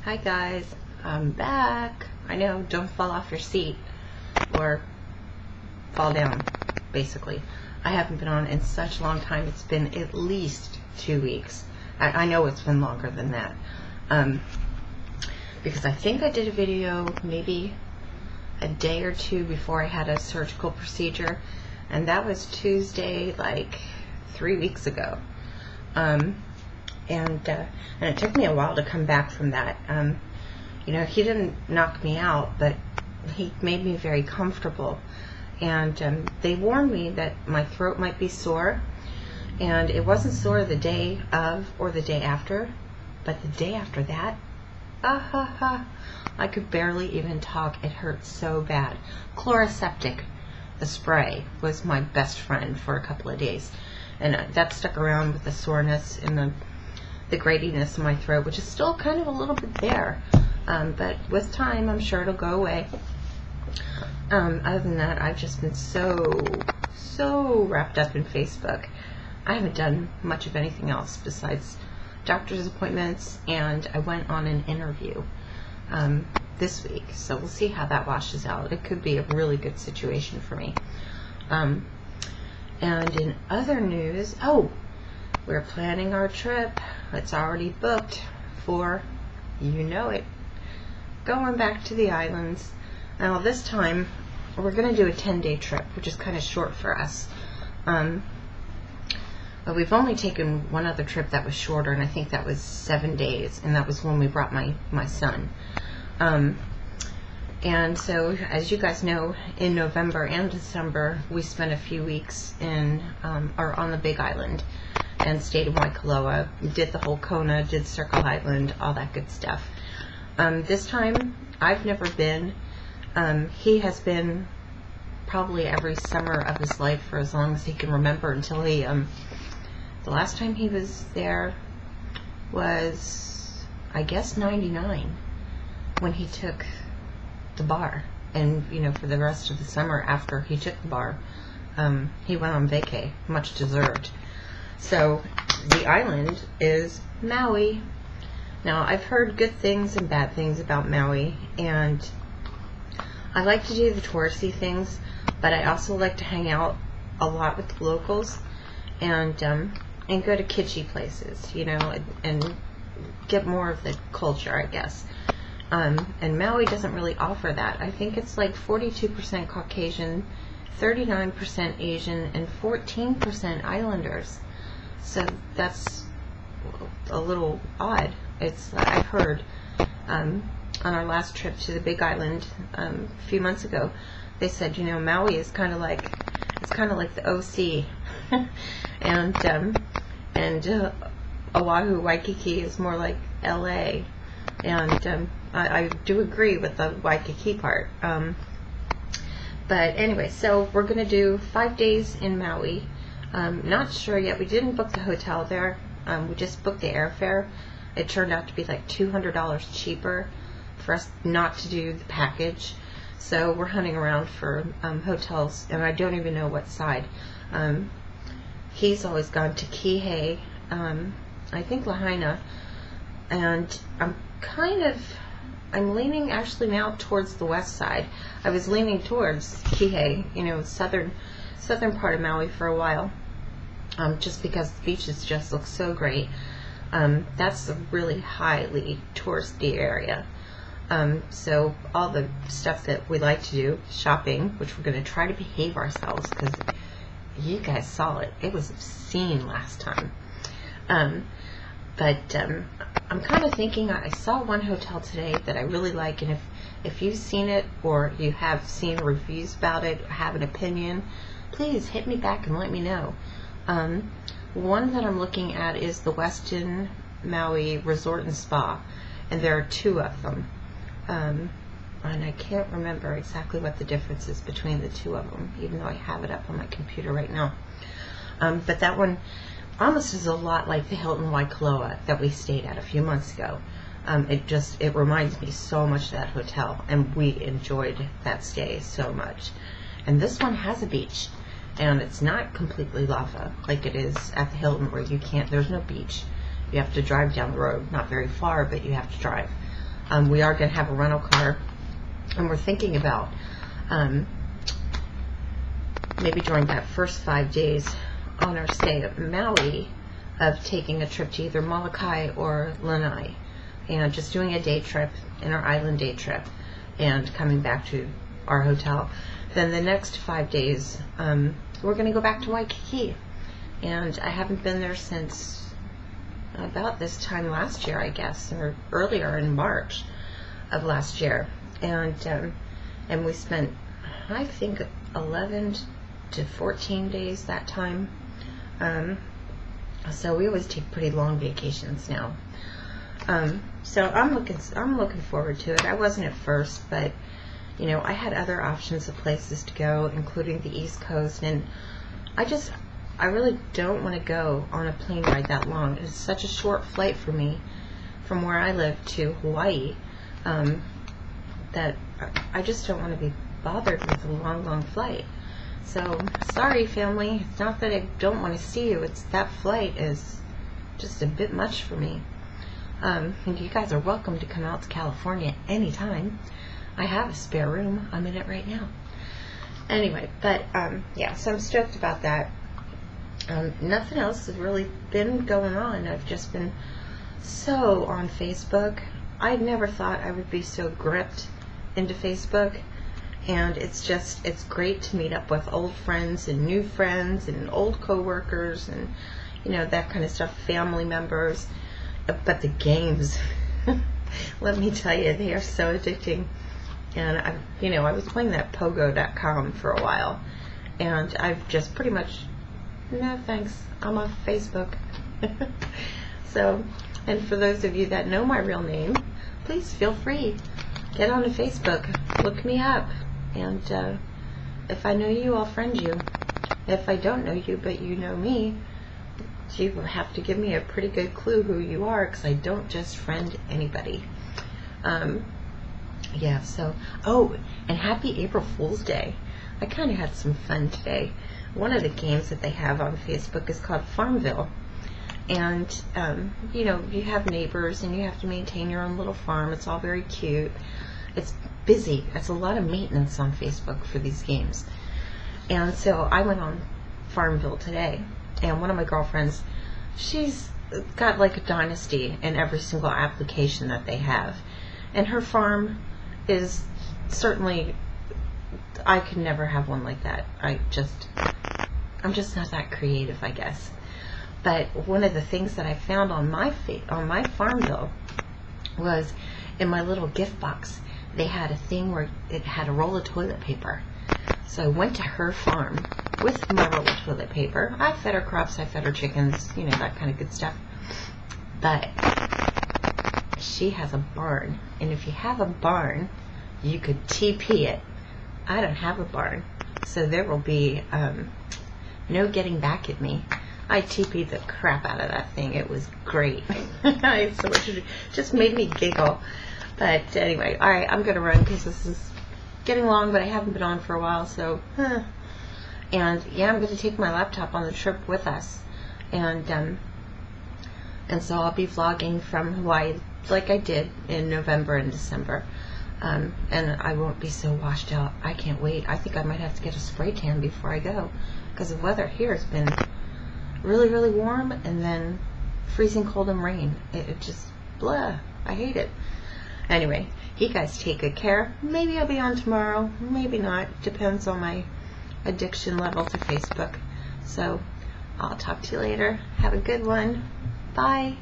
Hi guys, I'm back. I know, don't fall off your seat or fall down, basically. I haven't been on in such a long time. It's been at least 2 weeks. I know it's been longer than that. Because I think I did a video maybe a day or two before I had a surgical procedure, and that was Tuesday, like 3 weeks ago. And it took me a while to come back from that. You know, he didn't knock me out, but he made me very comfortable. And they warned me that my throat might be sore, and it wasn't sore the day of or the day after, but the day after that, I could barely even talk. It hurt so bad. Chloroseptic, the spray, was my best friend for a couple of days, and that stuck around with the soreness and the gratiness in my throat, which is still kind of a little bit there, but with time I'm sure it'll go away. Other than that, I've just been so wrapped up in Facebook. I haven't done much of anything else besides doctor's appointments, and I went on an interview this week, so we'll see how that washes out. It could be a really good situation for me. And in other news, we're planning our trip. It's already booked for, you know it, going back to the islands. Now this time we're going to do a 10-day trip, which is kind of short for us. But we've only taken one other trip that was shorter, and I think that was 7 days, and that was when we brought my son. And so, as you guys know, in November and December, we spent a few weeks on the Big Island and stayed in Waikoloa, did the whole Kona, did Circle Island, all that good stuff. This time, I've never been. He has been probably every summer of his life for as long as he can remember, until he, the last time he was there was, I guess, 99, when he took the bar. And, you know, for the rest of the summer after he took the bar, he went on vacay, much deserved. So the island is Maui. Now, I've heard good things and bad things about Maui, and I like to do the touristy things, but I also like to hang out a lot with the locals and go to kitschy places, you know, and get more of the culture, I guess. And Maui doesn't really offer that. I think it's like 42% Caucasian, 39% Asian, and 14% Islanders. So that's a little odd. I've heard on our last trip to the Big Island a few months ago, they said, you know, Maui is kind of like the OC, and Oahu, Waikiki is more like LA, and I do agree with the Waikiki part. But anyway, so we're going to do 5 days in Maui. Not sure yet. We didn't book the hotel there. We just booked the airfare. It turned out to be like $200 cheaper for us not to do the package. So we're hunting around for hotels, and I don't even know what side. He's always gone to Kihei, I think Lahaina, and I'm leaning actually now towards the west side. I was leaning towards Kihei, you know, southern part of Maui for a while, just because the beaches just look so great. That's a really highly touristy area. So all the stuff that we like to do, shopping, which we're going to try to behave ourselves, because you guys saw it. It was obscene last time. But I'm kind of thinking, I saw one hotel today that I really like, and if you've seen it, or you have seen reviews about it, or have an opinion, please hit me back and let me know. One that I'm looking at is the Westin Maui Resort and Spa, and there are 2 of them. And I can't remember exactly what the difference is between the 2 of them, even though I have it up on my computer right now. But that one almost is a lot like the Hilton Waikoloa that we stayed at a few months ago. It reminds me so much of that hotel, and we enjoyed that stay so much. And this one has a beach, and it's not completely lava like it is at the Hilton, where there's no beach. You have to drive down the road, not very far, but you have to drive. We are going to have a rental car, and we're thinking about maybe during that first 5 days on our stay at Maui of taking a trip to either Molokai or Lanai, and just doing a day trip, in our island day trip, and coming back to our hotel. Then the next 5 days, we're going to go back to Waikiki, and I haven't been there since about this time last year, I guess, or earlier in March of last year, and we spent, I think, 11 to 14 days that time. So we always take pretty long vacations now. So I'm looking forward to it. I wasn't at first, but you know, I had other options of places to go, including the East Coast, and I really don't want to go on a plane ride that long. It's such a short flight for me from where I live to Hawaii, that I just don't want to be bothered with a long flight. So, sorry family, it's not that I don't want to see you, it's that flight is just a bit much for me. And you guys are welcome to come out to California anytime. I have a spare room, I'm in it right now. Anyway, but yeah, so I'm stoked about that. Nothing else has really been going on. I've just been so on Facebook. I never thought I would be so gripped into Facebook. And it's great to meet up with old friends and new friends and old coworkers and, you know, that kind of stuff, family members. But the games, let me tell you, they are so addicting. And I was playing that Pogo.com for a while, and I've just pretty much, no thanks, I'm on Facebook. So, and for those of you that know my real name, please feel free, get onto Facebook, look me up. And if I know you, I'll friend you. If I don't know you, but you know me, you will have to give me a pretty good clue who you are, because I don't just friend anybody. Yeah, so, oh, and happy April Fool's Day. I kind of had some fun today. One of the games that they have on Facebook is called Farmville. And, you know, you have neighbors and you have to maintain your own little farm. It's all very cute. It's busy. It's a lot of maintenance on Facebook for these games. And so I went on Farmville today, and one of my girlfriends, she's got like a dynasty in every single application that they have. And her farm is certainly, I could never have one like that. I'm just not that creative, I guess. But one of the things that I found on my Farmville was in my little gift box, they had a thing where it had a roll of toilet paper. So I went to her farm with my roll of toilet paper. I fed her crops, I fed her chickens, you know, that kind of good stuff. But she has a barn, and if you have a barn, you could TP it. I don't have a barn, so there will be no getting back at me. I TP'd the crap out of that thing. It was great. It just made me giggle. But anyway, all right, I'm gonna run because this is getting long, but I haven't been on for a while, so. And yeah, I'm gonna take my laptop on the trip with us, and so I'll be vlogging from Hawaii like I did in November and December. And I won't be so washed out. I can't wait. I think I might have to get a spray tan before I go, because the weather here has been really, really warm and then freezing cold and rain. It just, blah. I hate it. Anyway, you guys take good care. Maybe I'll be on tomorrow. Maybe not. Depends on my addiction level to Facebook. So, I'll talk to you later. Have a good one. Bye.